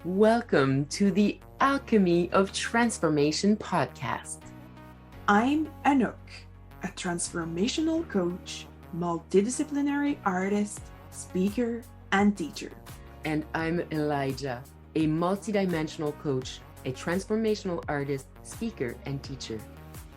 Welcome to the Alchemy of Transformation podcast. I'm Anouk, a transformational coach, multidisciplinary artist, speaker, and teacher. And I'm Elijah, a multidimensional coach, a transformational artist, speaker, and teacher.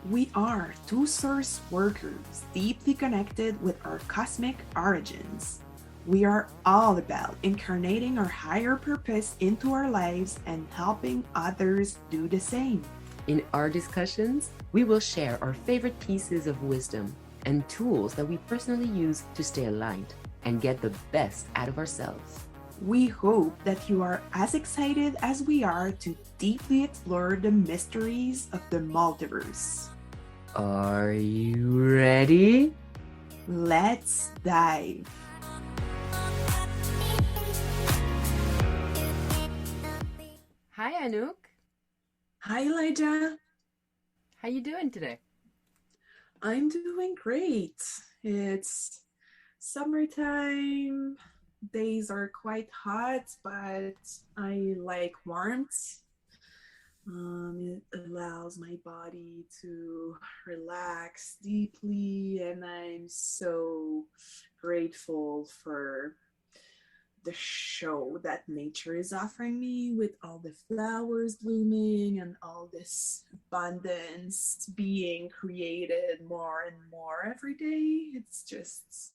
We are two source workers deeply connected with our cosmic origins. We are all about incarnating our higher purpose into our lives and helping others do the same. In our discussions, we will share our favorite pieces of wisdom and tools that we personally use to stay aligned and get the best out of ourselves. We hope that you are as excited as we are to deeply explore the mysteries of the multiverse. Are you ready? Let's dive. Hi, Anouk. Hi, Elijah. How you doing today? I'm doing great. It's summertime. Days are quite hot, but I like warmth. It allows my body to relax deeply, and I'm so grateful for the show that nature is offering me with all the flowers blooming and all this abundance being created more and more every day. It's just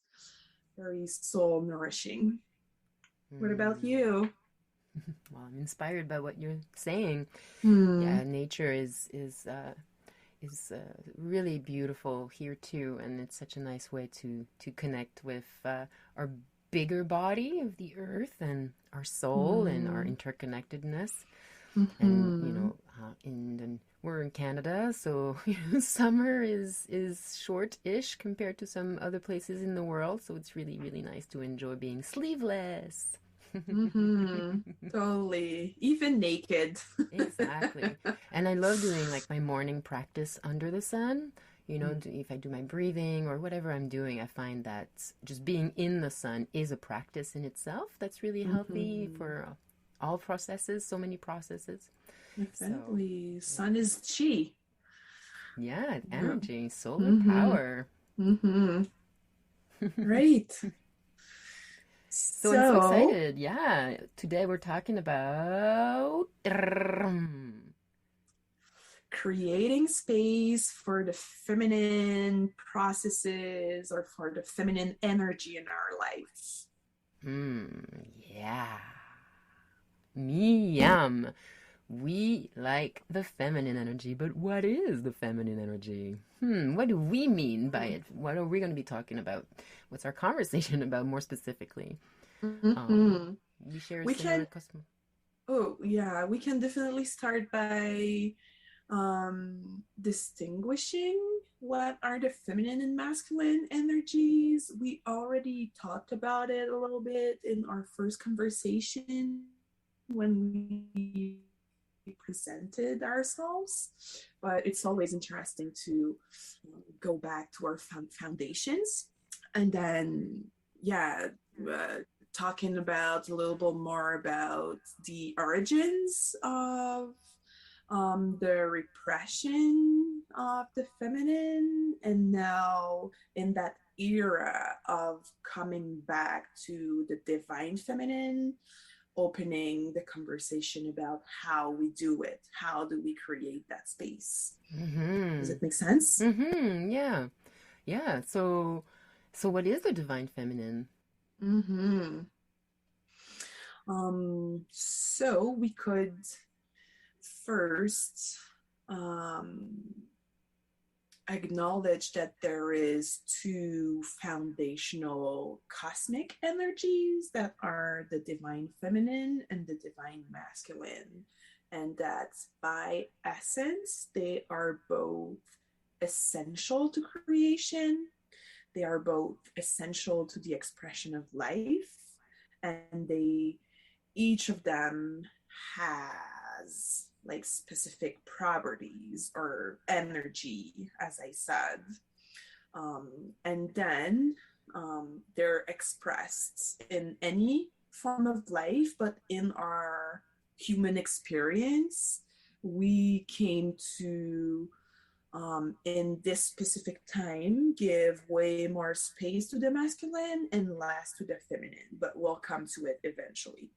very soul nourishing. What about you? Well, I'm inspired by what you're saying. Hmm. Yeah, nature is really beautiful here too, and it's such a nice way to connect with our bigger body of the earth and our soul and our interconnectedness. And we're in Canada, so summer is short-ish compared to some other places in the world. So it's really, really nice to enjoy being sleeveless. Totally. Even naked. Exactly. And I love doing like my morning practice under the sun. If I do my breathing or whatever I'm doing, I find that just being in the sun is a practice in itself that's really healthy for all processes, so many processes. Definitely. So, Sun is chi. yeah, Yeah. energy, solar power. Right. So I'm so So, excited. Yeah, today we're talking about creating space for the feminine processes or for the feminine energy in our lives. yeah. Yum. We like the feminine energy, but what is the feminine energy? What do we mean by it? What are we going to be talking about? What's our conversation about more specifically? Mm-hmm. We share a We similar can, custom. oh, yeah, we can definitely start by distinguishing what are the feminine and masculine energies. We already talked about it a little bit in our first conversation when we presented ourselves, but it's always interesting to go back to our foundations and then, yeah, uh, talking about a little bit more about the origins of the repression of the feminine, and now in that era of coming back to the divine feminine, opening the conversation about how we do it. How do we create that space? Does Mm-hmm. it make sense? Mm-hmm. Yeah. Yeah. So what is the divine feminine? Mm-hmm. So we could first um, acknowledge that there is two foundational cosmic energies that are the divine feminine and the divine masculine, and that by essence they are both essential to creation, they are both essential to the expression of life, and they each of them has like specific properties or energy, as I said. And then they're expressed in any form of life, but in our human experience, we came to, in this specific time, give way more space to the masculine and less to the feminine, but we'll come to it eventually.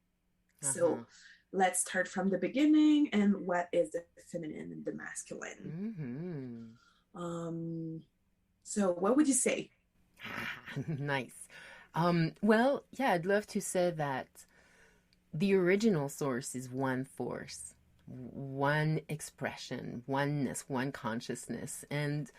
Uh-huh. So let's start from the beginning. And what is the feminine and the masculine? Mm-hmm. Um, so what would you say? Nice. Well, yeah, I'd love to say that the original source is one force, one expression, oneness, one consciousness. And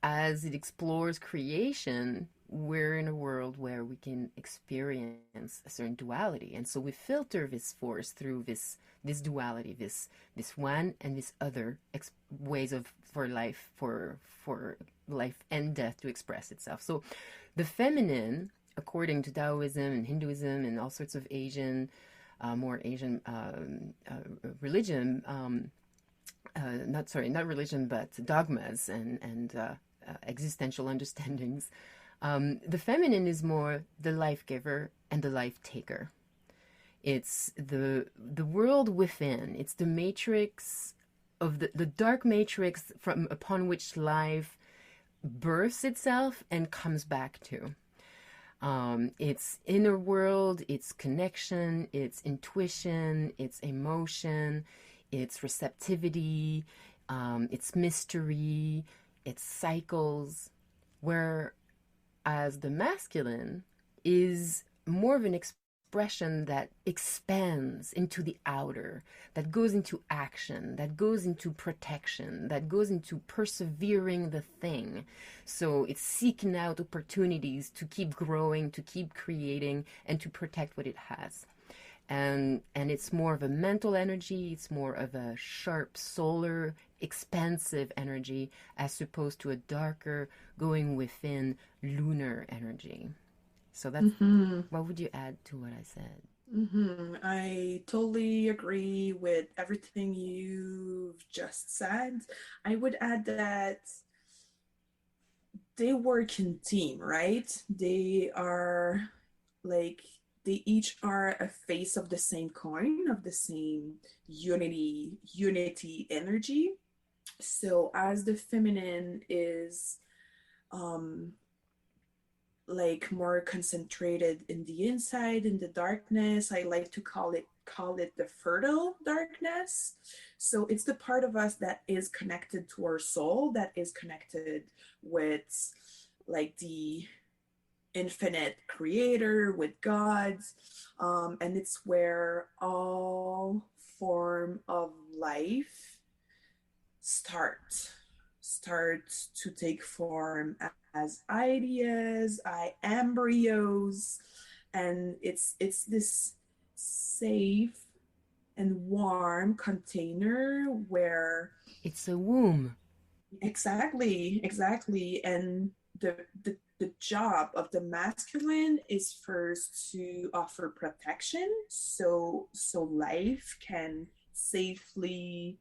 as it explores creation, we're in a world where we can experience a certain duality. And so we filter this force through this duality, this one and this other ways of for life and death to express itself. So the feminine, according to Taoism and Hinduism and all sorts of Asian, more Asian religion, not religion, but dogmas and existential understandings. The feminine is more the life giver and the life taker. It's the world within. It's the matrix of the dark matrix from upon which life births itself and comes back to. It's inner world, it's connection, it's intuition, it's emotion, it's receptivity, it's mystery, it's cycles. Whereas the masculine is more of an expression that expands into the outer, that goes into action, that goes into protection, that goes into persevering the thing. So it's seeking out opportunities to keep growing, to keep creating, and to protect what it has. And it's more of a mental energy, it's more of a sharp solar expansive energy as opposed to a darker going within lunar energy. So that's Mm-hmm. what would you add to what I said? Mm-hmm. I totally agree with everything you've just said. I would add that they work in team, right? They are like they each are a face of the same coin, of the same unity energy. So as the feminine is um like more concentrated in the inside, in the darkness, I like to call it the fertile darkness. So it's the part of us that is connected to our soul, that is connected with like the infinite creator, with gods. And it's where all form of life start start to take form as ideas, embryos. And it's this safe and warm container where It's a womb. exactly. And the job of the masculine is first to offer protection, so life can safely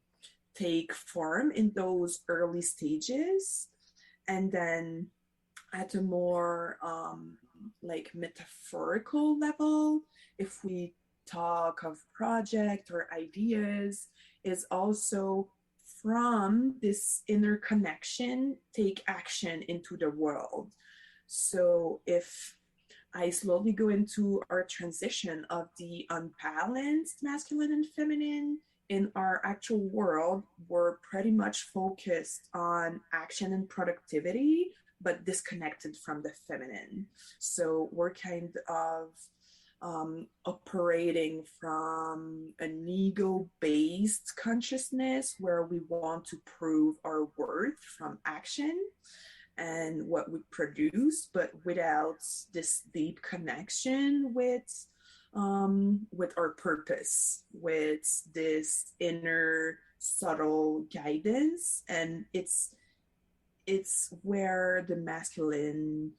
take form in those early stages. And then at a more like metaphorical level, if we talk of project or ideas, is also from this inner connection take action into the world. So if I slowly go into our transition of the unbalanced masculine and feminine in our actual world, we're pretty much focused on action and productivity, but disconnected from the feminine. So we're kind of operating from an ego based consciousness where we want to prove our worth from action and what we produce, but without this deep connection with our purpose, with this inner subtle guidance. And it's where the masculine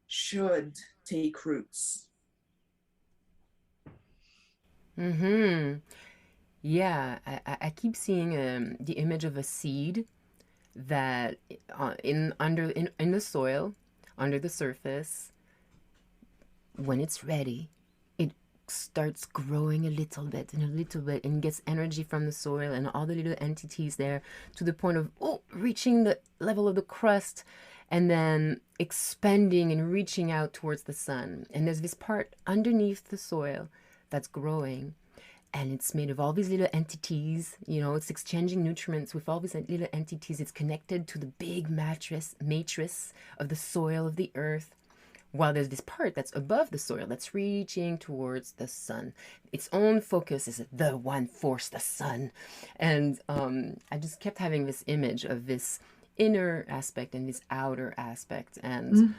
should take roots. Mm-hmm. Yeah, I keep seeing the image of a seed that in the soil, under the surface, when it's ready, it starts growing a little bit and a little bit and gets energy from the soil and all the little entities there to the point of reaching the level of the crust and then expanding and reaching out towards the sun. And there's this part underneath the soil that's growing, and it's made of all these little entities. It's exchanging nutrients with all these little entities. It's connected to the big matrix of the soil of the earth, while there's this part that's above the soil that's reaching towards the sun. Its own focus is the one force, the sun. And I just kept having this image of this inner aspect and this outer aspect. And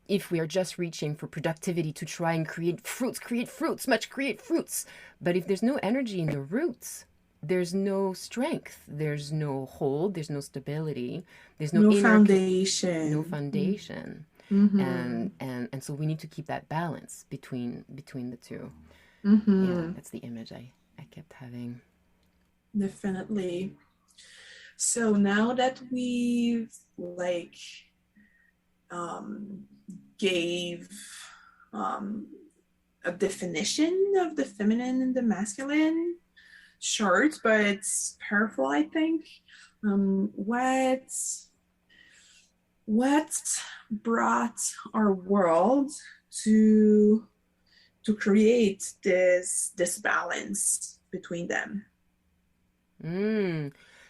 if we are just reaching for productivity to try and create fruits, but if there's no energy in the roots, there's no strength, there's no hold, there's no stability, there's no foundation. No foundation. And so we need to keep that balance between the two. Yeah, that's the image I kept having. Definitely. So now that we've gave a definition of the feminine and the masculine, short but powerful, I think. What brought our world to create this balance between them?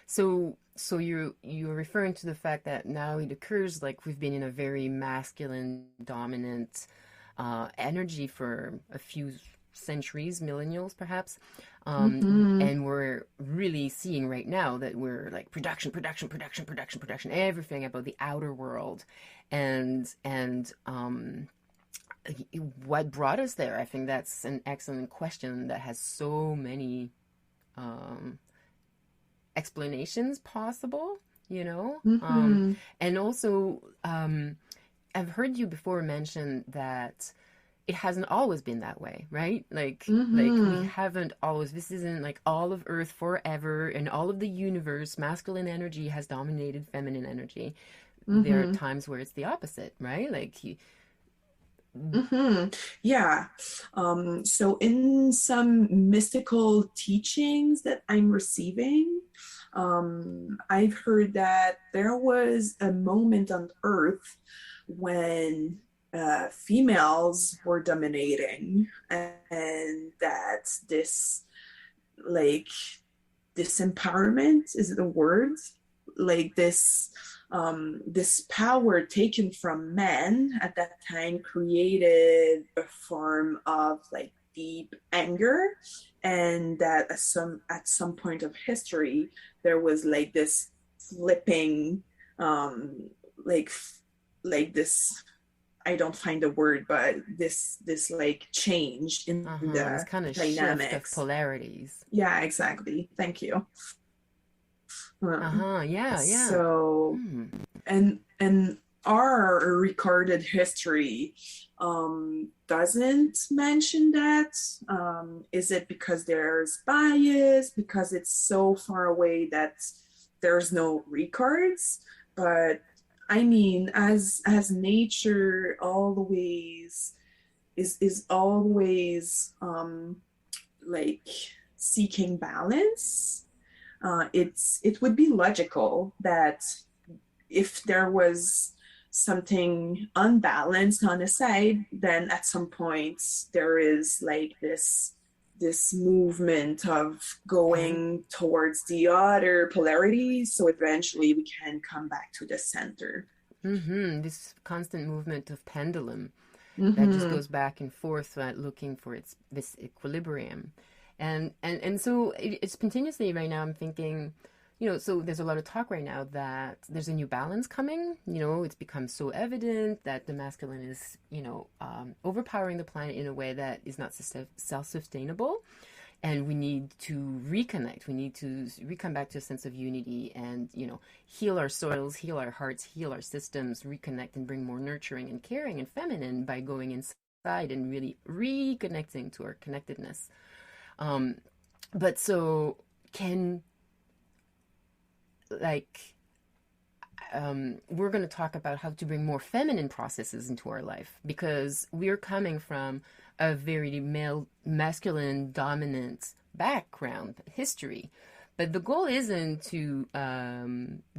So you're referring to the fact that now it occurs like we've been in a very masculine dominant energy for a few centuries, millennials perhaps, and we're really seeing right now that we're like production, everything about the outer world, and what brought us there? I think that's an excellent question that has so many explanations possible, and also I've heard you before mention that it hasn't always been that way, right? Like we haven't always, this isn't like all of Earth forever and all of the universe, masculine energy has dominated feminine energy. There are times where it's the opposite, right? Like yeah. So in some mystical teachings that I'm receiving, I've heard that there was a moment on Earth when females were dominating, and that this empowerment is the word, this power taken from men at that time created a form of deep anger, and that at some point of history there was this flipping, this, I don't find the word, but this change in the this kind of dynamics. Shift of polarities. Yeah, exactly. Thank you. Yeah. So, and our recorded history doesn't mention that. Is it because there's bias? Because it's so far away that there's no records? But I mean, as nature always is always seeking balance, it would be logical that if there was something unbalanced on a side, then at some point there is this movement of going towards the other polarity, so eventually we can come back to the center. This constant movement of pendulum that just goes back and forth, looking for this equilibrium. And so it's continuously right now I'm thinking, so there's a lot of talk right now that there's a new balance coming. It's become so evident that the masculine is, overpowering the planet in a way that is not self-sustainable. And we need to reconnect. We need to come back to a sense of unity and, heal our soils, heal our hearts, heal our systems, reconnect and bring more nurturing and caring and feminine by going inside and really reconnecting to our connectedness. But so we're going to talk about how to bring more feminine processes into our life, because we're coming from a very male, masculine dominant background, history. But the goal isn't to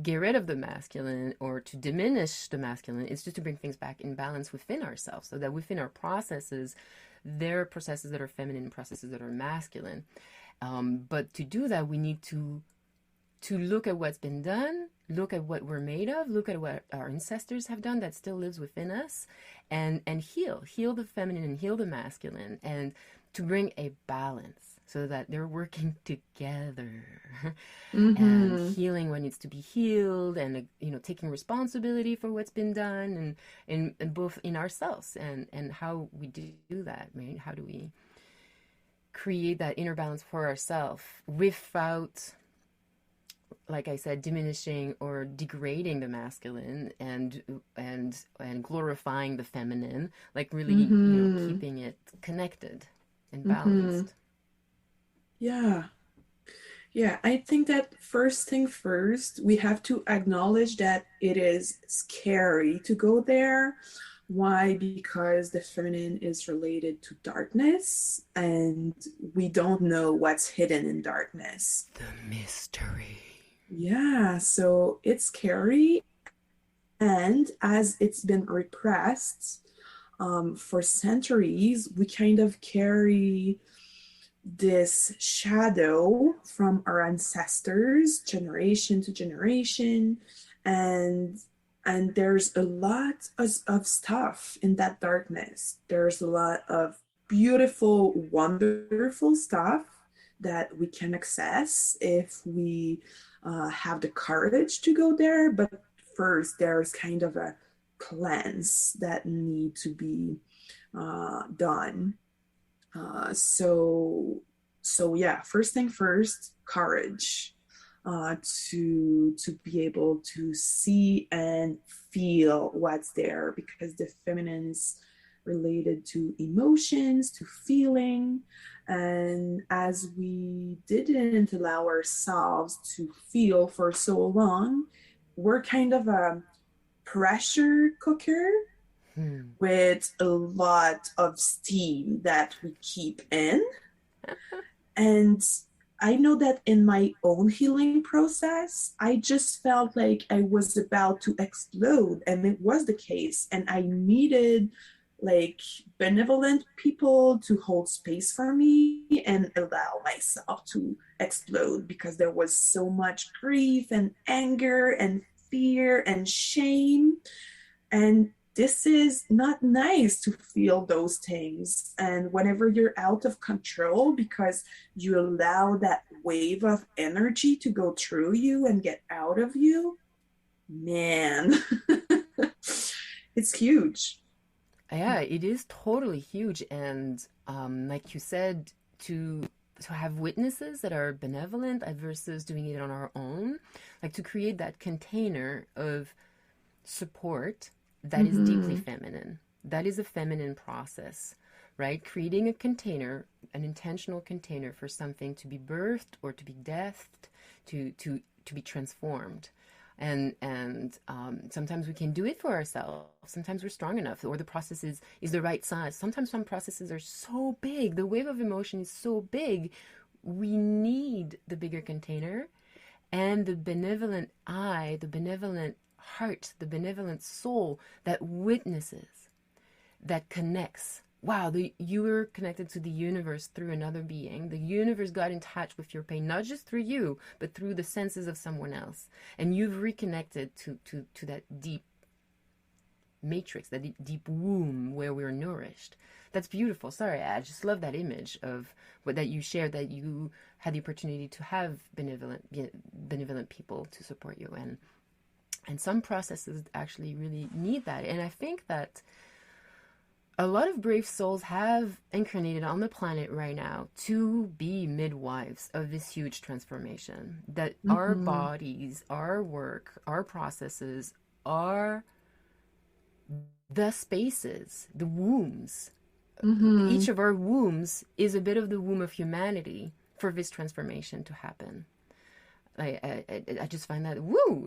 get rid of the masculine or to diminish the masculine. It's just to bring things back in balance within ourselves, so that within our processes, there are processes that are feminine and processes that are masculine. But to do that, we need to look at what's been done, look at what we're made of, look at what our ancestors have done that still lives within us, and heal the feminine and heal the masculine, and to bring a balance so that they're working together and healing what needs to be healed, and taking responsibility for what's been done, and both in ourselves and how we do that, right? How do we create that inner balance for ourselves without, like I said, diminishing or degrading the masculine, and glorifying the feminine, like really keeping it connected and balanced. Yeah. Yeah, I think that first thing first, we have to acknowledge that it is scary to go there. Why? Because the feminine is related to darkness, and we don't know what's hidden in darkness. The mystery. Yeah, so it's scary. And as it's been repressed for centuries, we kind of carry this shadow from our ancestors generation to generation, and there's a lot of stuff in that darkness. There's a lot of beautiful, wonderful stuff that we can access if we have the courage to go there. But first, there's kind of a cleanse that need to be done. So yeah, first thing first, courage to be able to see and feel what's there, because the feminine is related to emotions, to feeling, and as we didn't allow ourselves to feel for so long, we're kind of a pressure cooker with a lot of steam that we keep in. And I know that in my own healing process, I just felt like I was about to explode, and it was the case. And I needed like benevolent people to hold space for me and allow myself to explode, because there was so much grief and anger and fear and shame. And this is not nice to feel those things. And whenever you're out of control because you allow that wave of energy to go through you and get out of you, man, it's huge. Yeah, it is totally huge. And like you said, to have witnesses that are benevolent versus doing it on our own, like to create that container of support that is deeply feminine. That is a feminine process, right? Creating a container, an intentional container for something to be birthed or to be deathed, to be transformed. And sometimes we can do it for ourselves. Sometimes we're strong enough, or the process is the right size. Sometimes some processes are so big, the wave of emotion is so big, we need the bigger container, and the benevolent eye, the benevolent heart, the benevolent soul that witnesses, that connects. Wow, you were connected to the universe through another being. The universe got in touch with your pain, not just through you, but through the senses of someone else. And you've reconnected to that deep matrix, that deep womb where we're nourished. That's beautiful. Sorry, I just love that image of what that you shared, that you had the opportunity to have benevolent people to support you. And some processes actually really need that. And I think that a lot of brave souls have incarnated on the planet right now to be midwives of this huge transformation. That our bodies, our work, our processes are the spaces, the wombs. Each of our wombs is a bit of the womb of humanity for this transformation to happen. I just find that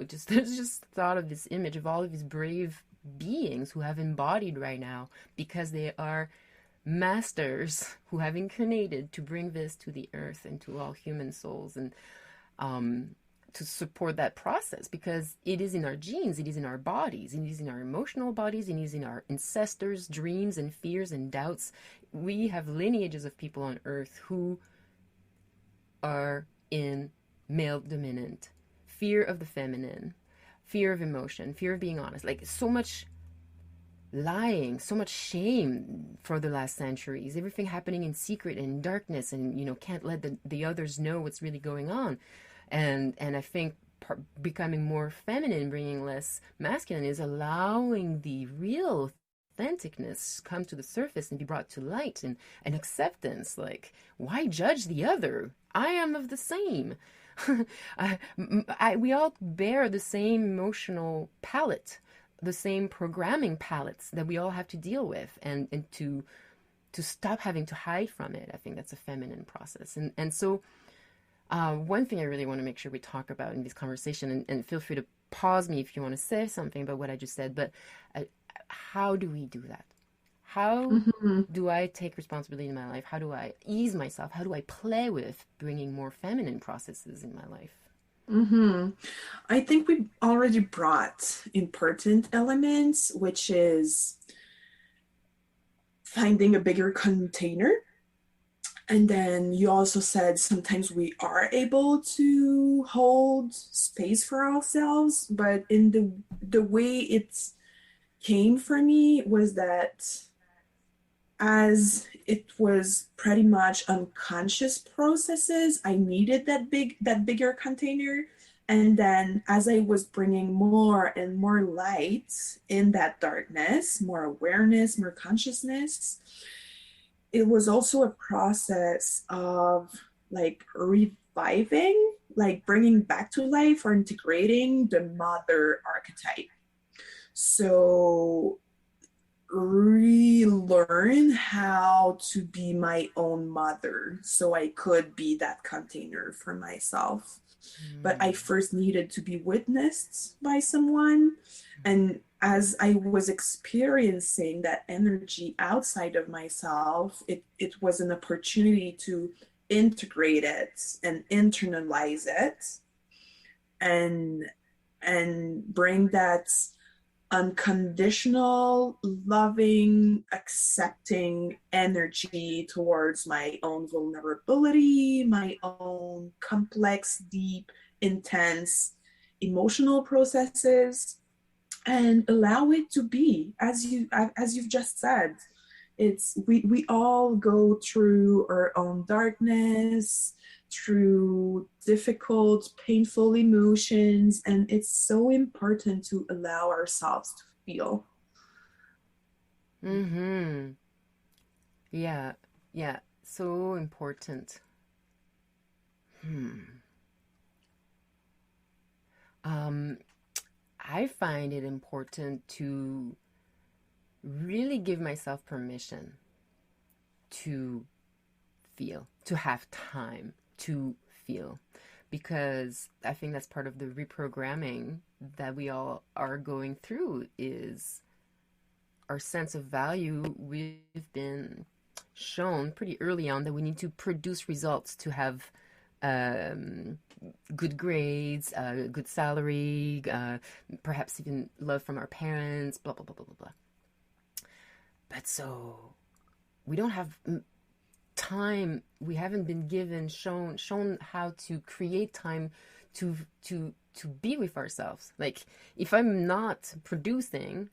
just thought of this image of all of these brave beings who have embodied right now, because they are masters who have incarnated to bring this to the earth and to all human souls, and to support that process, because it is in our genes, it is in our bodies, it is in our emotional bodies, it is in our ancestors' dreams and fears and doubts. We have lineages of people on earth who are in male dominant, fear of the feminine, fear of emotion, fear of being honest, like so much lying, so much shame for the last centuries, everything happening in secret and in darkness, and can't let the others know what's really going on. And I think becoming more feminine, bringing less masculine, is allowing the real authenticness come to the surface and be brought to light, and acceptance. Like, why judge the other? I am of the same. We all bear the same emotional palette, the same programming palettes that we all have to deal with, and to stop having to hide from it. I think that's a feminine process. And so one thing I really want to make sure we talk about in this conversation, and feel free to pause me if you want to say something about what I just said, but how do we do that? How do I take responsibility in my life? How do I ease myself? How do I play with bringing more feminine processes in my life? I think we already brought important elements, which is finding a bigger container. And then you also said sometimes we are able to hold space for ourselves, but in the way it came for me was that, as it was pretty much unconscious processes, I needed that bigger container. And then as I was bringing more and more light in that darkness, more awareness, more consciousness, it was also a process of like reviving, like bringing back to life or integrating the mother archetype. So relearn how to be my own mother so I could be that container for myself. But I first needed to be witnessed by someone. And as I was experiencing that energy outside of myself, it was an opportunity to integrate it and internalize it, and bring that unconditional, loving, accepting energy towards my own vulnerability, my own complex, deep, intense emotional processes, and allow it to be, as you've just said. It's we all go through our own darkness, through difficult, painful emotions, and it's so important to allow ourselves to feel. Yeah, yeah, so important. I find it important to really give myself permission to feel, to have time to feel, because I think that's part of the reprogramming that we all are going through, is our sense of value. We've been shown pretty early on that we need to produce results to have good grades, good salary, perhaps even love from our parents, blah, blah, blah, blah, blah, blah. But so we don't have time. We haven't been given, shown how to create time to be with ourselves. Like, if I'm not producing,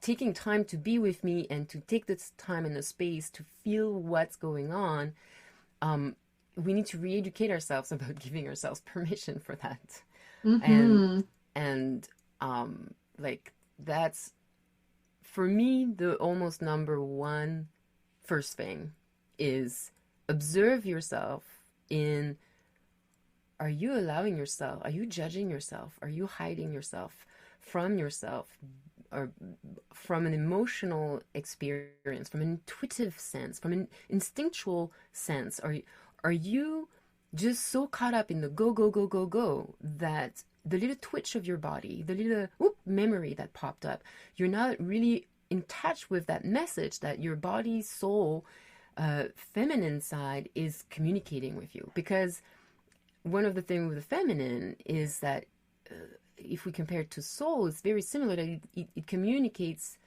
taking time to be with me and to take this time and the space to feel what's going on, we need to re-educate ourselves about giving ourselves permission for that. And like, that's, for me, the almost number one first thing is observe yourself in, are you allowing yourself, are you judging yourself, are you hiding yourself, or from an emotional experience, from an intuitive sense, from an instinctual sense? Are you just so caught up in the go, go, go, go, go, that the little twitch of your body, the little memory that popped up, you're not really in touch with that message that your body, soul, feminine side is communicating with you. Because one of the things with the feminine is that if we compare it to soul, it's very similar. That it communicates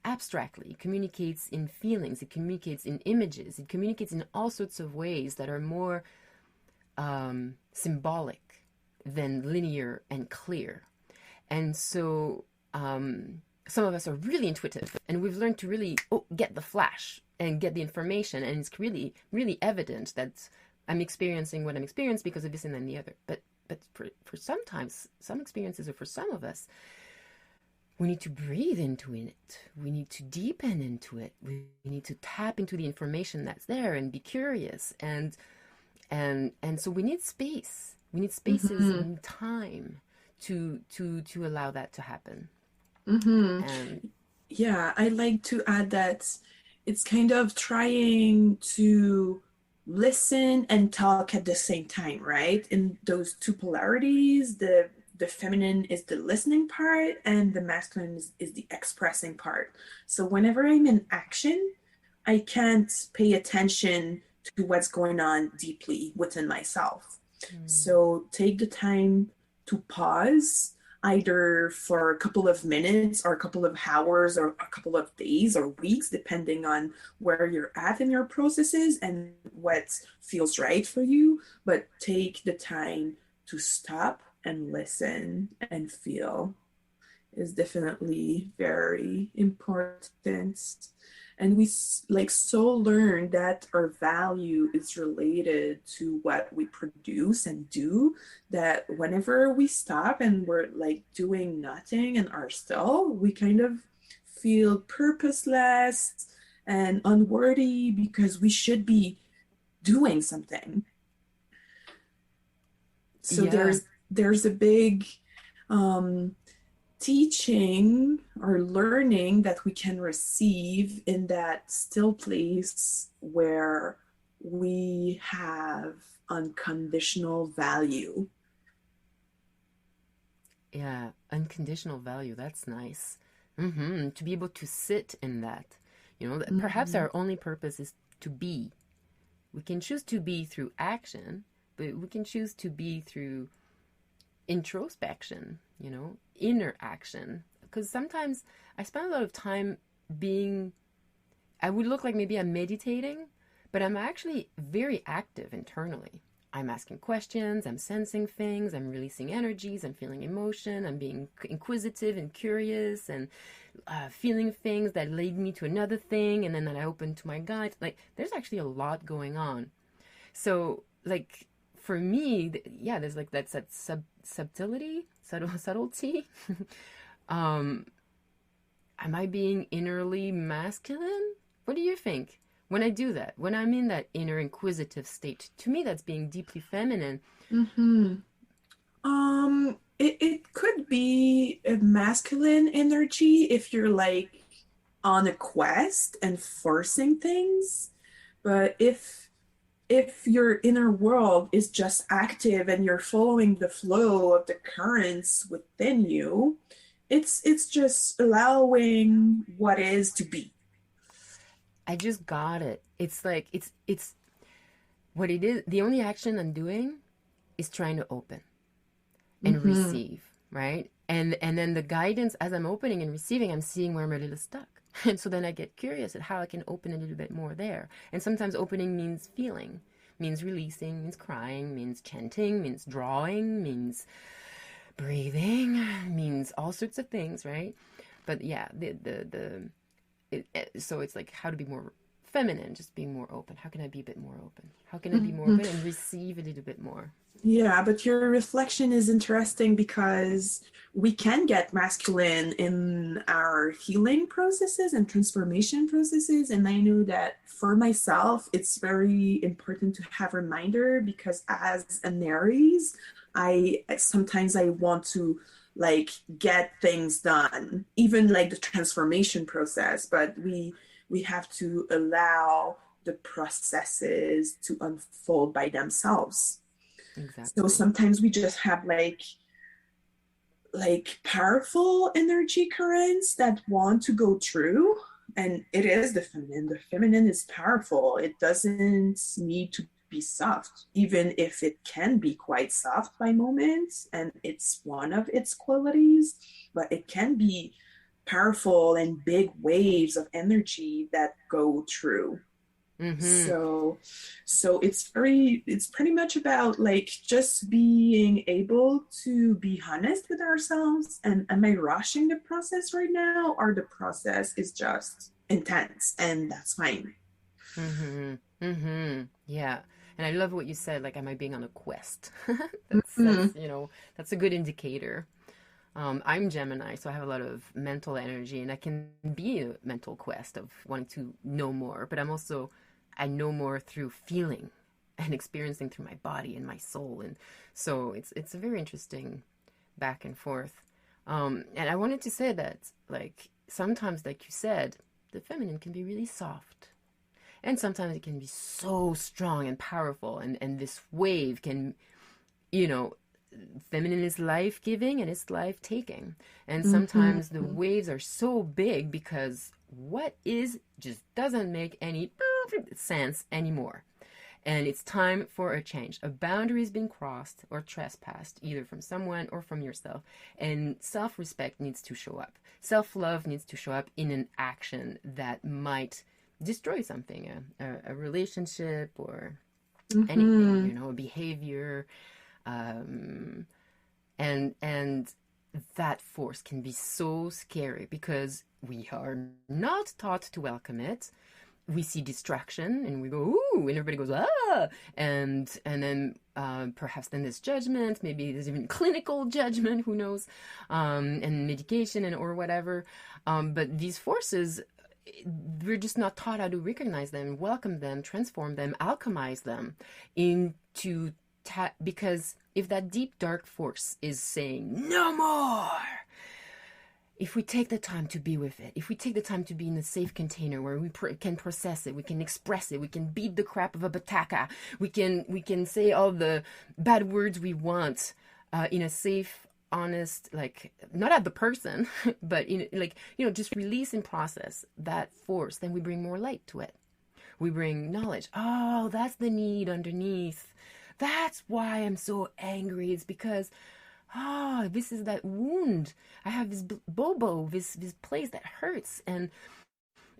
abstractly, it communicates in feelings, it communicates in images, it communicates in all sorts of ways that are more symbolic than linear and clear. And so some of us are really intuitive, and we've learned to really get the flash and get the information, and it's really, really evident that I'm experiencing what I'm experiencing because of this and then the other. But for sometimes, some experiences, or for some of us, we need to breathe into it. We need to deepen into it. We need to tap into the information that's there and be curious. And so we need space. We need spaces and time to allow that to happen. And yeah, I like to add that it's kind of trying to listen and talk at the same time, right? In those two polarities, the feminine is the listening part and the masculine is the expressing part. So whenever I'm in action, I can't pay attention to what's going on deeply within myself. So take the time to pause, either for a couple of minutes or a couple of hours or a couple of days or weeks, depending on where you're at in your processes and what feels right for you. But take the time to stop and listen and feel is definitely very important. And we like so learn that our value is related to what we produce and do, that whenever we stop and we're like doing nothing and are still, we kind of feel purposeless and unworthy because we should be doing something. So there's a big teaching or learning that we can receive in that still place where we have unconditional value. Yeah, unconditional value. That's nice. To be able to sit in that, perhaps our only purpose is to be. We can choose to be through action, but we can choose to be through introspection, inner action. Because sometimes I spend a lot of time I would look like maybe I'm meditating, but I'm actually very active internally. I'm asking questions, I'm sensing things, I'm releasing energies, I'm feeling emotion, I'm being inquisitive and curious, and feeling things that lead me to another thing, and then that I open to my guides. Like, there's actually a lot going on. So, like, for me, there's like that subtlety. Am I being innerly masculine? What do you think? When I do that, when I'm in that inner inquisitive state, to me, that's being deeply feminine. It could be a masculine energy if you're like on a quest and forcing things. But if your inner world is just active and you're following the flow of the currents within you, it's just allowing what is to be. I just got it. It's like it's what it is. The only action I'm doing is trying to open and receive, right? And then the guidance as I'm opening and receiving, I'm seeing where I'm a little stuck. And so then I get curious at how I can open a little bit more there. And sometimes opening means feeling, means releasing, means crying, means chanting, means drawing, means breathing, means all sorts of things, right? But yeah, so it's like how to be more feminine, just being more open. How can I be a bit more open? How can I be more open and receive a little bit more? Yeah, but your reflection is interesting because we can get masculine in our healing processes and transformation processes. And I know that for myself, it's very important to have a reminder because as an Aries, I sometimes I want to like get things done, even like the transformation process, but we have to allow the processes to unfold by themselves. Exactly. So sometimes we just have like like powerful energy currents that want to go through. And it is the feminine. The feminine is powerful. It doesn't need to be soft, even if it can be quite soft by moments, and it's one of its qualities, but it can be powerful and big waves of energy that go through. Mm-hmm. So it's pretty much about like just being able to be honest with ourselves, and am I rushing the process right now, or the process is just intense, and that's fine. Mm-hmm. Mm-hmm. Yeah. And I love what you said, like, am I being on a quest? That's, Mm-hmm. that's a good indicator. I'm Gemini, so I have a lot of mental energy, and I can be a mental quest of wanting to know more. But I know more through feeling and experiencing through my body and my soul, and so it's a very interesting back and forth. And I wanted to say that, like, sometimes, like you said, the feminine can be really soft, and sometimes it can be so strong and powerful, and this wave can, you know, feminine is life giving and it's life taking. And sometimes the Mm-hmm. waves are so big because what is just doesn't make any sense anymore. And it's time for a change. A boundary has been crossed or trespassed, either from someone or from yourself. And self respect needs to show up. Self love needs to show up in an action that might destroy something, a relationship or anything, Mm-hmm. a behavior. Um, and that force can be so scary because we are not taught to welcome it. We see distraction and we go ooh, and everybody goes ah, and then perhaps then there's judgment, maybe there's even clinical judgment, who knows, and medication and or whatever, but these forces, we're just not taught how to recognize them, welcome them, transform them, alchemize them into because if that deep dark force is saying no more, if we take the time to be with it, if we take the time to be in a safe container where we can process it, we can express it, we can beat the crap of a bataka, we can say all the bad words we want, in a safe, honest, like not at the person, but in like just release and process that force, then we bring more light to it. We bring knowledge. Oh, that's the need underneath. That's why I'm so angry. It's because this is that wound. I have this bobo, this place that hurts, and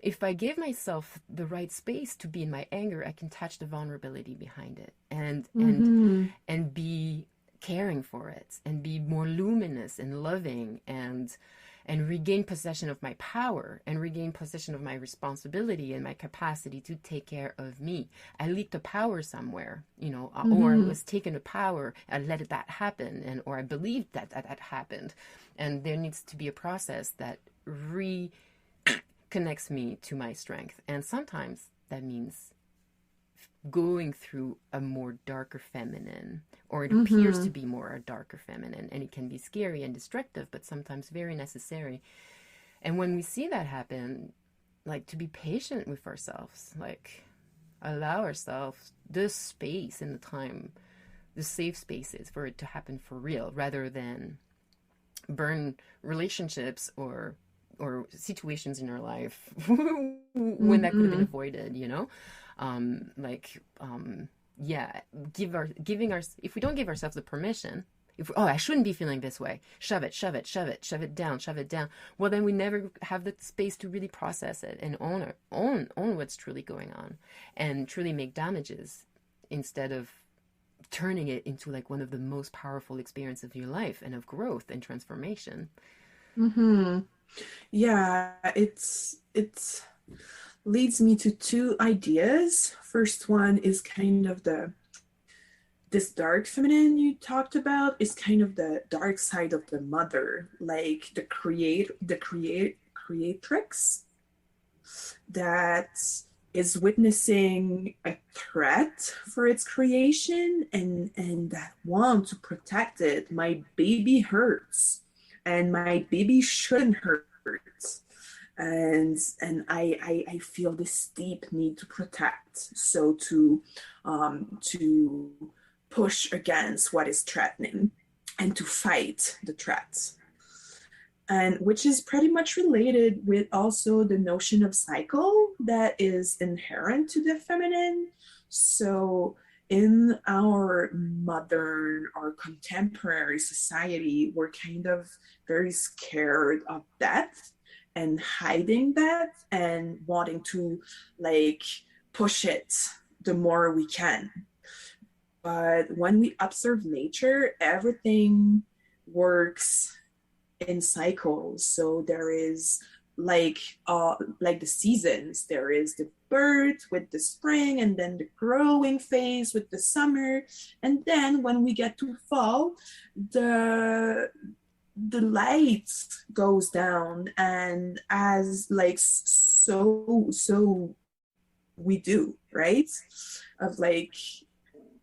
if I give myself the right space to be in my anger, I can touch the vulnerability behind it, and and Mm-hmm. and be caring for it, and be more luminous and loving, and regain possession of my power, and regain possession of my responsibility and my capacity to take care of me. I leaked the power somewhere, or I Mm-hmm. was taken a power and let that happen, and or I believed that happened, and there needs to be a process that reconnects me to my strength, and sometimes that means going through a more darker feminine, or it appears to Mm-hmm. be more a darker feminine, and it can be scary and destructive, but sometimes very necessary. And when we see that happen, like, to be patient with ourselves, like allow ourselves the space and the time, the safe spaces for it to happen for real, rather than burn relationships or situations in our life when that could have been Mm-hmm. avoided, like, yeah, giving our if we don't give ourselves the permission, if oh, I shouldn't be feeling this way, shove it, shove it, shove it, shove it down, well, then we never have the space to really process it and own what's truly going on, and truly make damages, instead of turning it into like one of the most powerful experiences of your life and of growth and transformation. Mm-hmm. Yeah, it's leads me to two ideas. First one is kind of the this dark feminine you talked about is kind of the dark side of the mother, like the creatrix that is witnessing a threat for its creation, and that want to protect it. My baby hurts, and my baby shouldn't hurt, and I feel this deep need to protect, so to push against what is threatening and to fight the threats. and which is pretty much related with also the notion of cycle that is inherent to the feminine. So in our modern or contemporary society, we're kind of very scared of death and hiding that and wanting to like push it the more we can. But when we observe nature, everything works in cycles. So there is like the seasons. There is the birth with the spring, and then the growing phase with the summer, and then when we get to fall, the the light goes down, and as like so we do, right? Of like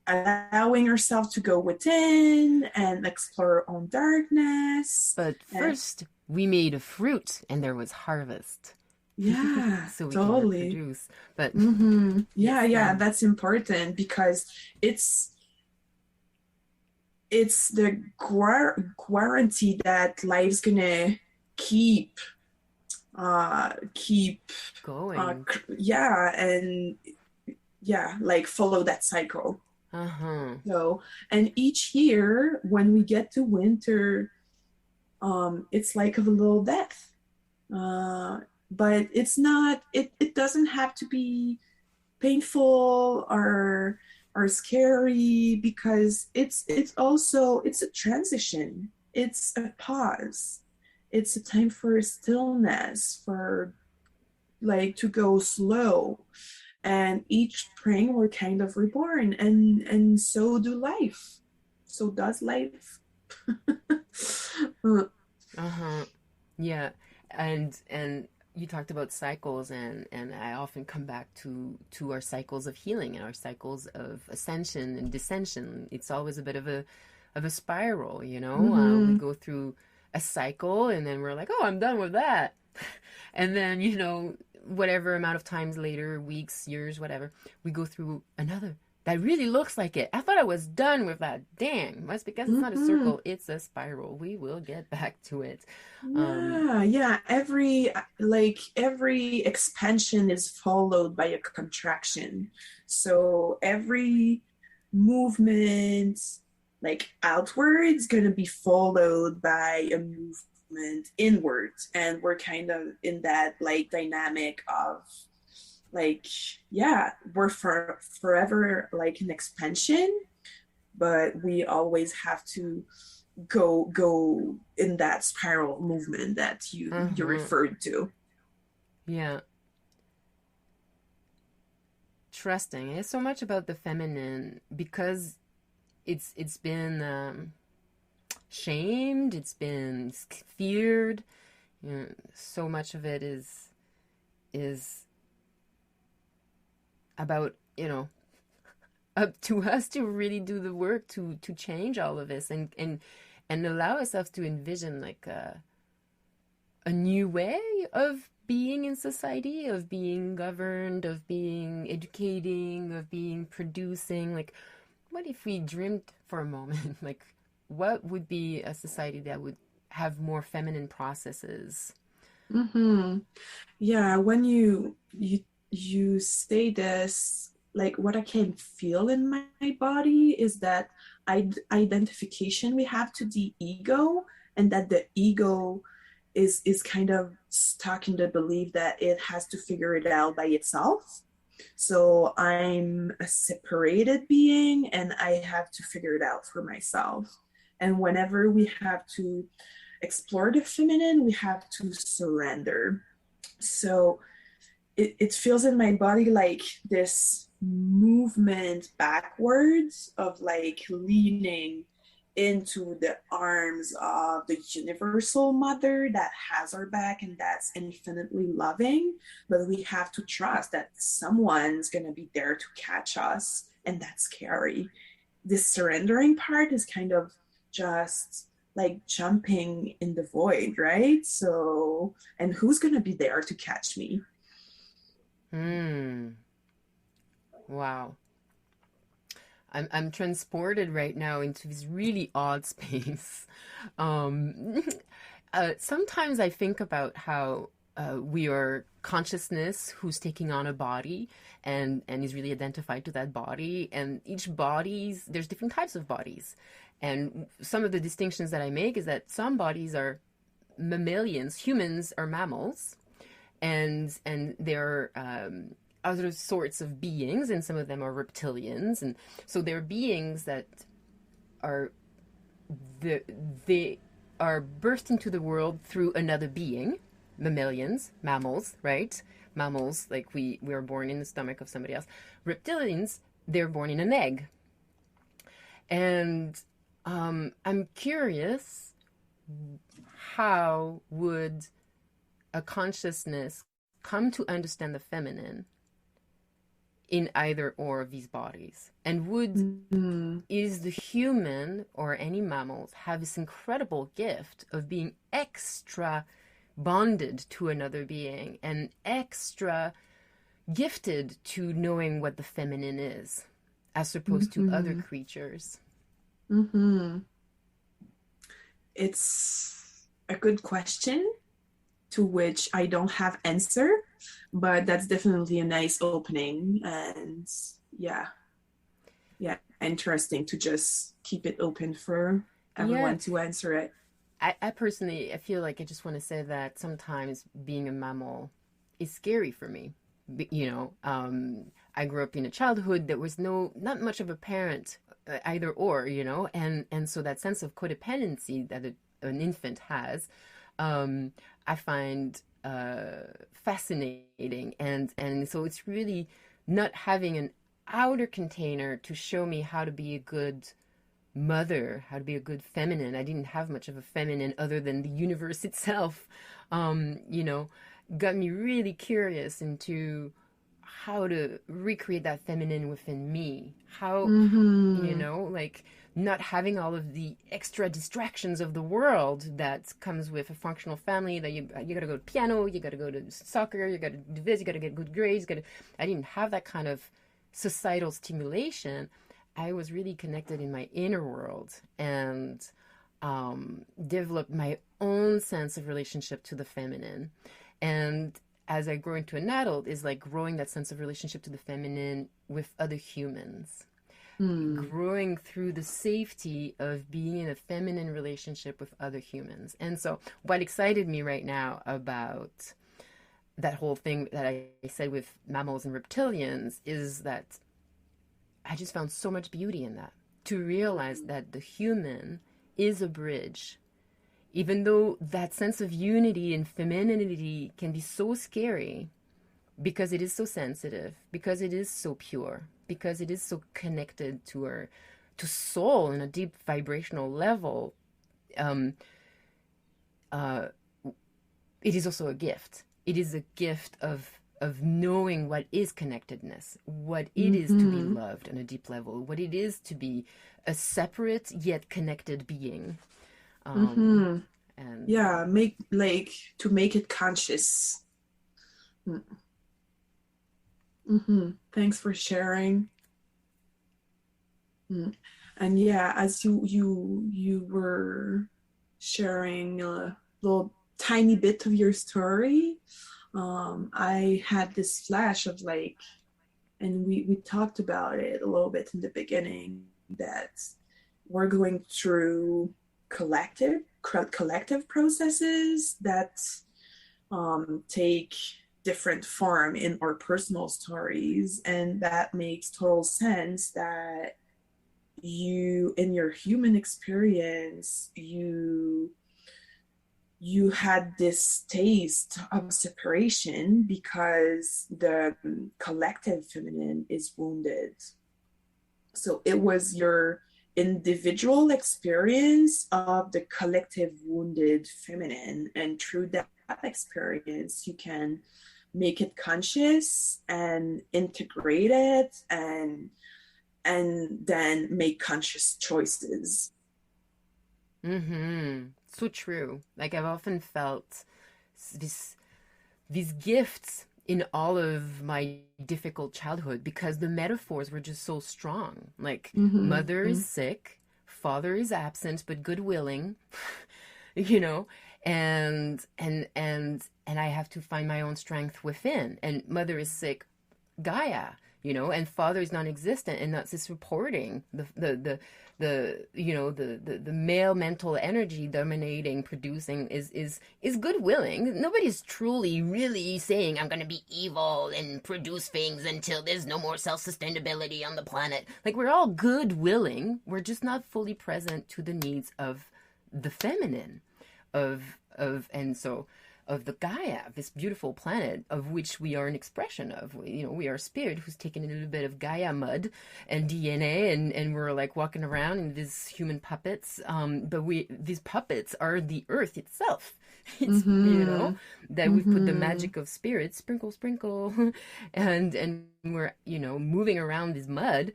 allowing ourselves to go within and explore our own darkness. But And first, we made a fruit and there was harvest. yeah, So we can totally. reproduce. But Yeah, yes, yeah, that's important because it's it's the guarantee that life's gonna keep keep going. yeah, and yeah, like follow that cycle. Uh-huh. So, and each year when we get to winter, it's like a little death. Uh, but it's not, it doesn't have to be painful or scary because it's also it's a transition. It's a pause. It's a time for stillness, for like to go slow. And each spring we're kind of reborn, and so do life. So does life. Uh-huh. Yeah. And you talked about cycles, and I often come back to our cycles of healing and our cycles of ascension and descension. It's always a bit of a spiral, you know. We Mm-hmm. go through a cycle and then we're like, "Oh, I'm done with that." And then, whatever amount of times later, weeks, years, whatever, we go through another that really looks like it. I thought I was done with that. Dang. That's because it's not a Mm-hmm. circle, it's a spiral. We will get back to it. Um, Yeah, yeah. Every expansion is followed by a contraction. So every movement like outwards gonna be followed by a movement inwards. And we're kind of in that like dynamic of like, yeah, we're forever like an expansion, but we always have to go in that spiral movement that you uh-huh. referred to. Yeah. Trusting. It's so much about the feminine because it's been shamed, it's been feared. So much of it is about, up to us to really do the work to change all of this and allow ourselves to envision like a new way of being in society, of being governed, of being educating, of being producing. Like, what if we dreamed for a moment? Like, what would be a society that would have more feminine processes? Mm-hmm. Yeah, when you say this, like what I can feel in my body is that identification we have to the ego, and that the ego is kind of stuck in the belief that it has to figure it out by itself. So I'm a separated being and I have to figure it out for myself. And whenever we have to explore the feminine, we have to surrender. So it feels in my body like this movement backwards of like leaning into the arms of the universal mother that has our back and that's infinitely loving. But we have to trust that someone's going to be there to catch us, and that's scary. This surrendering part is kind of just like jumping in the void, right? So, and who's going to be there to catch me? Hmm. Wow. I'm transported right now into this really odd space. Um, Sometimes I think about how we are consciousness who's taking on a body and is really identified to that body. And each body's, there's different types of bodies. And some of the distinctions that I make is that some bodies are mammalians, humans are mammals, and they're other sorts of beings, and some of them are reptilians. And so they're beings that are they are burst into the world through another being. Mammalians, mammals, right? Mammals, like we are born in the stomach of somebody else. Reptilians, they're born in an egg. And I'm curious, how would a consciousness come to understand the feminine in either or of these bodies? And is the human or any mammals have this incredible gift of being extra bonded to another being and extra gifted to knowing what the feminine is, as opposed to other creatures? It's a good question to which I don't have answer, but that's definitely a nice opening. And yeah, interesting to just keep it open for everyone to answer it. I personally, I feel like I just want to say that sometimes being a mammal is scary for me. I grew up in a childhood that was not much of a parent, either or, and so that sense of codependency that an infant has, I find fascinating, and so it's really not having an outer container to show me how to be a good mother, how to be a good feminine. I didn't have much of a feminine other than the universe itself. Got me really curious into how to recreate that feminine within me. How, like not having all of the extra distractions of the world that comes with a functional family, that you got to go to piano, you got to go to soccer, you got to do this, you got to get good grades. I didn't have that kind of societal stimulation. I was really connected in my inner world and developed my own sense of relationship to the feminine. And as I grow into an adult, is like growing that sense of relationship to the feminine with other humans. Growing through the safety of being in a feminine relationship with other humans. And so what excited me right now about that whole thing that I said with mammals and reptilians is that I just found so much beauty in that. To realize that the human is a bridge. Even though that sense of unity and femininity can be so scary, because it is so sensitive, because it is so pure, because it is so connected to soul on a deep vibrational level, it is also a gift. It is a gift of knowing what is connectedness, what it is to be loved on a deep level, what it is to be a separate yet connected being. And to make it conscious. Thanks for sharing. And yeah, as you were sharing a little tiny bit of your story, I had this flash of and we talked about it a little bit in the beginning, that we're going through collective processes that take different form in our personal stories, and that makes total sense that you, in your human experience, you had this taste of separation because the collective feminine is wounded. So it was your individual experience of the collective wounded feminine, and through that experience you can make it conscious and integrate it, and then make conscious choices. So true. Like I've often felt these gifts in all of my difficult childhood, because the metaphors were just so strong. Like mother is sick, father is absent but good willing, And I have to find my own strength within. And mother is sick, Gaia, and father is non-existent, and that's just supporting the male mental energy dominating, producing is good willing. Nobody's truly really saying I'm gonna be evil and produce things until there's no more self-sustainability on the planet. Like, we're all good willing, we're just not fully present to the needs of the feminine, and so of the Gaia, this beautiful planet of which we are an expression of. We are spirit who's taken a little bit of Gaia mud and DNA, and we're like walking around in these human puppets. But these puppets are the earth itself. It's that we've put the magic of spirit, sprinkle, sprinkle, and we're moving around this mud,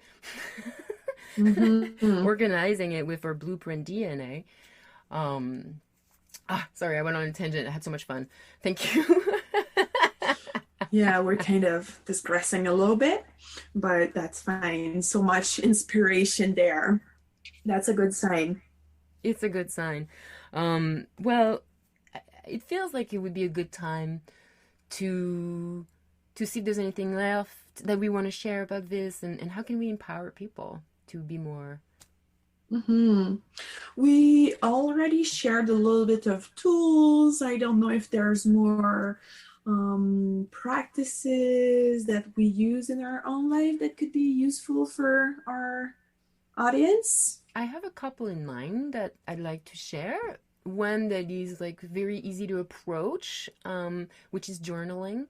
organizing it with our blueprint DNA. Sorry, I went on a tangent. I had so much fun. Thank you. Yeah, we're kind of digressing a little bit, but that's fine. So much inspiration there. That's a good sign. It's a good sign. Well, it feels like it would be a good time to see if there's anything left that we want to share about this, and how can we empower people to be more. We already shared a little bit of tools. I don't know if there's more practices that we use in our own life that could be useful for our audience. I have a couple in mind that I'd like to share. One that is like very easy to approach, which is journaling.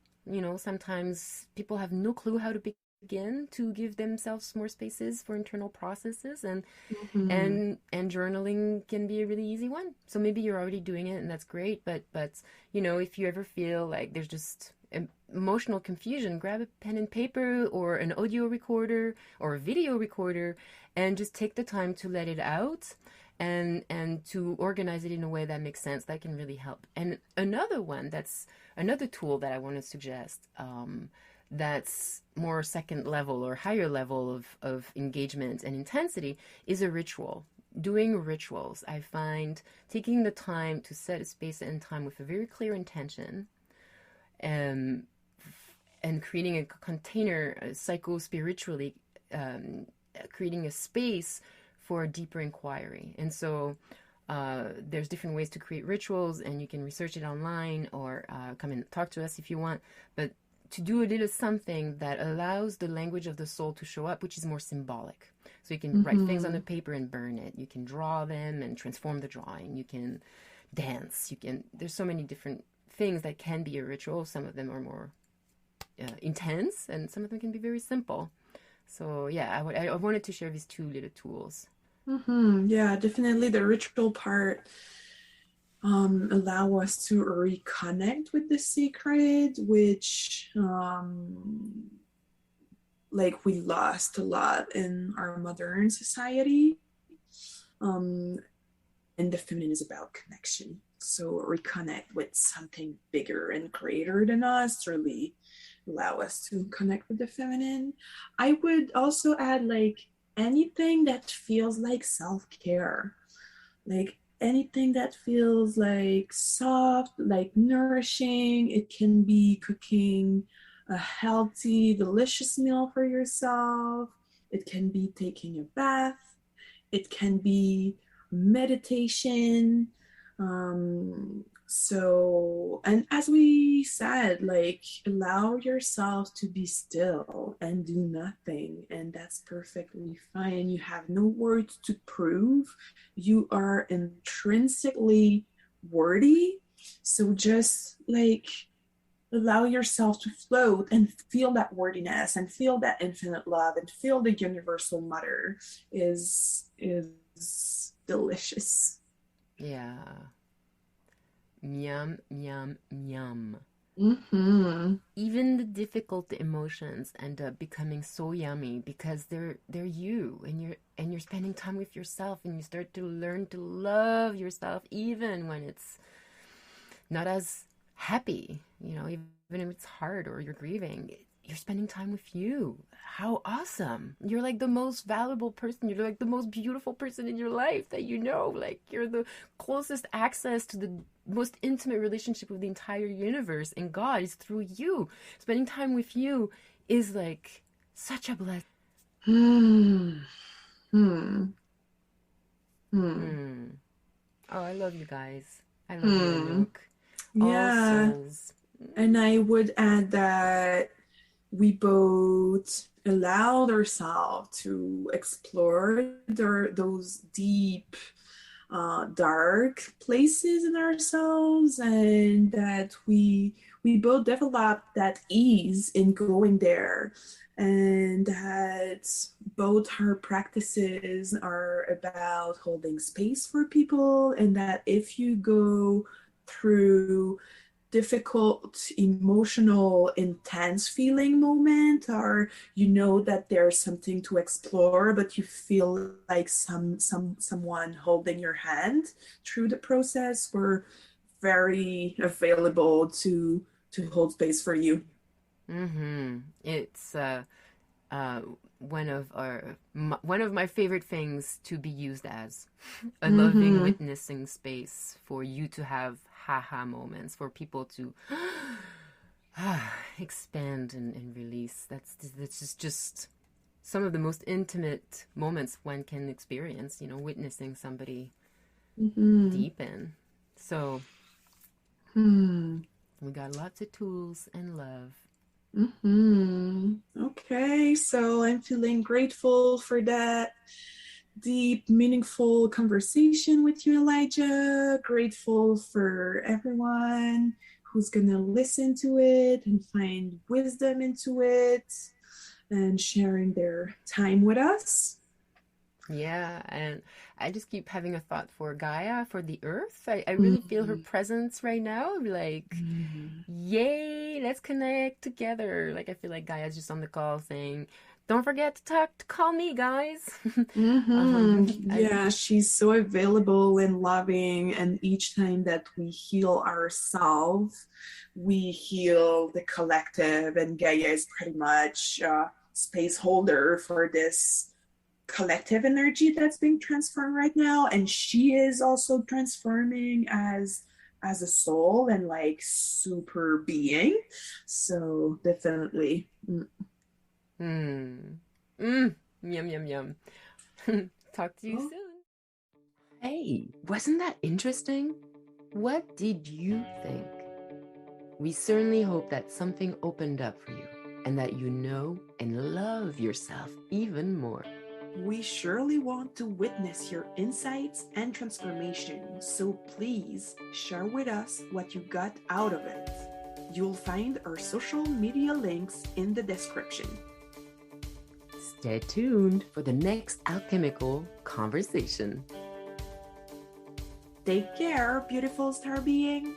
Sometimes people have no clue how to begin to give themselves more spaces for internal processes, and journaling can be a really easy one. So maybe you're already doing it, and that's great, but if you ever feel like there's just emotional confusion, grab a pen and paper or an audio recorder or a video recorder and just take the time to let it out, and to organize it in a way that makes sense. That can really help. And another tool that I want to suggest, that's more second level or higher level of engagement and intensity, is a ritual. Doing rituals. I find taking the time to set a space and time with a very clear intention, and creating a container, psycho-spiritually, creating a space for a deeper inquiry. And so there's different ways to create rituals, and you can research it online, or come and talk to us if you want. But to do a little something that allows the language of the soul to show up, which is more symbolic. So you can write things on the paper and burn it. You can draw them and transform the drawing. You can dance. There's so many different things that can be a ritual. Some of them are more intense, and some of them can be very simple. So yeah, I wanted to share these two little tools. Yeah, definitely the ritual part allow us to reconnect with the sacred, which like we lost a lot in our modern society. And the feminine is about connection. So reconnect with something bigger and greater than us, really allow us to connect with the feminine. I would also add like anything that feels like self-care, like anything that feels like soft, like nourishing. It can be cooking a healthy, delicious meal for yourself. It can be taking a bath. It can be meditation. And as we said, like allow yourself to be still and do nothing, and that's perfectly fine. You have no words to prove. You are intrinsically worthy. So just like allow yourself to float and feel that worthiness and feel that infinite love and feel the universal mother is delicious. Yeah. Yum, yum, yum. Even the difficult emotions end up becoming so yummy because they're you, and you're spending time with yourself, and you start to learn to love yourself even when it's not as happy, even if it's hard or you're grieving. you're spending time with you. How awesome. You're like the most valuable person. You're like the most beautiful person in your life that you know. Like you're the closest access to the most intimate relationship with the entire universe. And God is through you. Spending time with you is like such a blessing. Hmm. Hmm. Hmm. Hmm. Oh, I love you guys. I love you, Hmm. Anouk. All Yeah. souls. And I would add that we both allowed ourselves to explore those deep, dark places in ourselves, and that we both developed that ease in going there, and that both our practices are about holding space for people, and that if you go through difficult, emotional, intense feeling moment, or you know that there's something to explore, but you feel like someone holding your hand through the process, we're very available to hold space for you. Mm-hmm. It's uh, one of my favorite things to be used as a loving Mm-hmm. witnessing space for you to have haha moments, for people to expand and release. That's just some of the most intimate moments one can experience. You know, witnessing somebody Mm-hmm. deepen. So Hmm. we got lots of tools and love. Mm-hmm. Okay, so I'm feeling grateful for that deep, meaningful conversation with you, Elijah. Grateful for everyone who's going to listen to it and find wisdom into it and sharing their time with us. Yeah, and I just keep having a thought for Gaia, for the earth. I really feel her Mm-hmm. presence right now. Like, yay, let's connect together. Like, I feel like Gaia's just on the call saying, don't forget to call me, guys. I, Yeah, she's so available and loving, and each time that we heal ourselves, we heal the collective, and Gaia is pretty much a space holder for this collective energy that's being transformed right now, and she is also transforming as a soul and like super being. So definitely. mm, yum, yum, yum. Talk to you Oh, soon. Hey, wasn't that interesting? What did you think? We certainly hope that something opened up for you and that you know and love yourself even more. we surely want to witness your insights and transformation, so please share with us what you got out of it. You'll find our social media links in the description. Stay tuned for the next alchemical conversation. Take care, beautiful star being.